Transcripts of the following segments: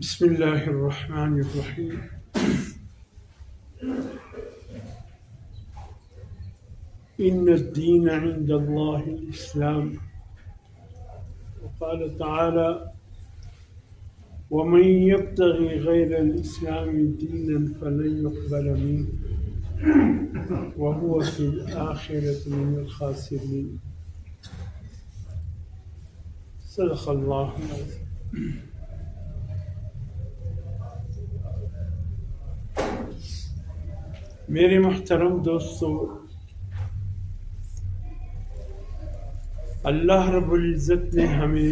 بسم اللہ الرحمن الرحیم ان الدین عند اللہ الاسلام وقال تعالی ومن يبتغي غير الاسلام دينا فلن يقبل منه وهو في الآخرة من الخاسرين صدق اللہ العظیم۔ میرے محترم دوستو، اللہ رب العزت نے ہمیں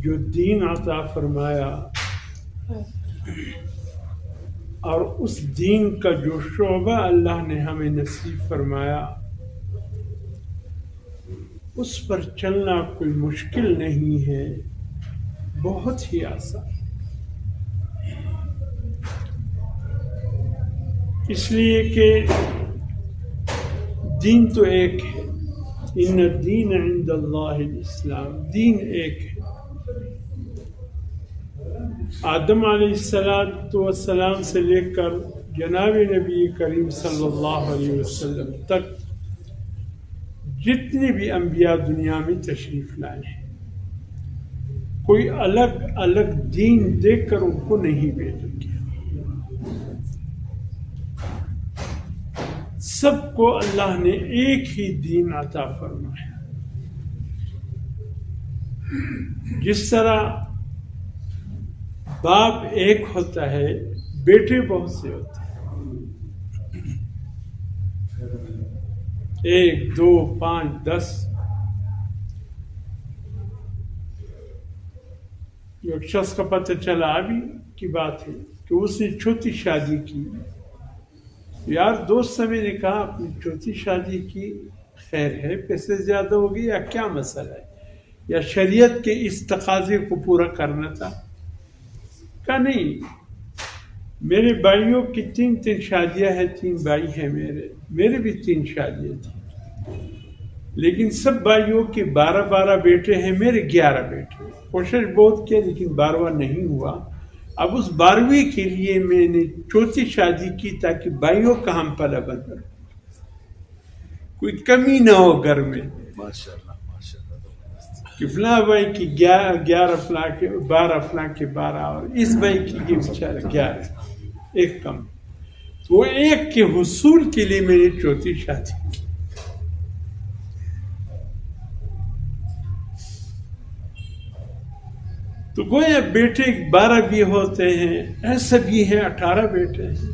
جو دین عطا فرمایا اور اس دین کا جو شعبہ اللہ نے ہمیں نصیب فرمایا، اس پر چلنا کوئی مشکل نہیں ہے، بہت ہی آسان۔ اس لیے کہ دین تو ایک ہے، ان الدین عند اللہ الاسلام، دین ایک ہے۔ آدم علیہ السلام سے لے کر جناب نبی کریم صلی اللہ علیہ وسلم تک جتنے بھی انبیاء دنیا میں تشریف لائے ہیں، کوئی الگ الگ دین دے کر ان کو نہیں بھیجا گیا، سب کو اللہ نے ایک ہی دین عطا فرمایا۔ جس طرح باپ ایک ہوتا ہے، بیٹے بہت سے ہوتے ہیں، 1 2 5 10۔ ایک شخص کا پتہ چلا ابھی کی بات ہے کہ اس نے چھوٹی شادی کی۔ یار دوست میں نے کہا اپنی چھوٹی شادی کی، خیر ہے، پیسے زیادہ ہو گئی یا کیا مسئلہ ہے، یا شریعت کے اس تقاضے کو پورا کرنا تھا؟ کہا نہیں، میرے بھائیوں کی 3 شادیاں ہیں، 3 بھائی ہیں، میرے بھی 3 شادیاں تھیں، لیکن سب بھائیوں کے 12 بیٹے ہیں، میرے 11 بیٹے ہیں۔ کوشش بہت کی لیکن 12واں نہیں ہوا۔ اب اس 12ویں کے لیے میں نے چوتھی شادی کی تاکہ بھائیوں کا ہم پلہ بند رہے، کوئی کمی نہ ہو گھر میں۔ کہ فلاں بھائی کی 11 فلاں کے 12 فلاں کے 12 اور اس بھائی کی یہ بیچارہ 11، ایک کم۔ تو وہ ایک کے حصول کے لیے میں نے چوتھی شادی کی۔ تو گویا بیٹے 12 بھی ہوتے ہیں، ایسے بھی ہیں 18 بیٹے ہیں،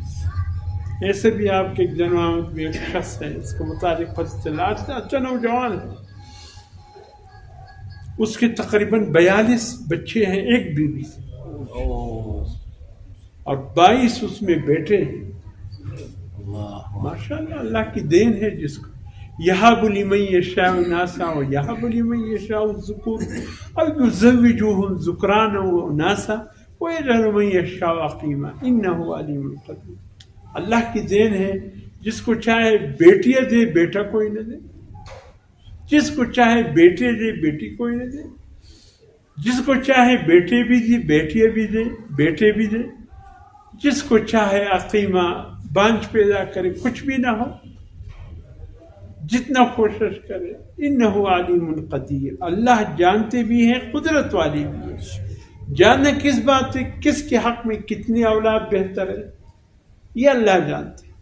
ایسے بھی آپ کے جنوب میں ایک شخص ہے، اس کو متعلق پتہ چلا، اچھا نوجوان ہے، اس کے تقریباً 42 بچے ہیں، ایک بیوی اور 22 اس میں بیٹے ہیں۔ ماشاءاللہ، اللہ کی دین ہے جس کو یہب لمن یشاء اناسا ویہب لمن یشاء الذکور او یزوجوہم ذکرانا واناسا ویجعل من یشاء عقیما انہ علیم قدیر۔ اللہ کی دین ہے، جس کو چاہے بیٹیاں دے، بیٹا کوئی نہ دے، جس کو چاہے بیٹے دے، بیٹی کوئی نہ دے، جس کو چاہے بیٹے بھی دے، بیٹیاں بھی دے، بیٹے بھی دے، جس کو چاہے عقیمہ بانج پیدا کرے، کچھ بھی نہ ہو، جتنا کوشش کرے۔ انہ علیم قدیر، اللہ جانتے بھی ہیں، قدرت والی بھی ہے۔ جاننا کس بات ہے، کس کے حق میں کتنی اولاد بہتر ہے، یہ اللہ جانتے ہیں۔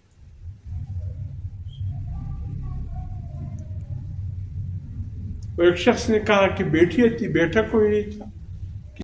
وہ ایک شخص نے کہا کہ بیٹی تھی، بیٹا کوئی نہیں تھا۔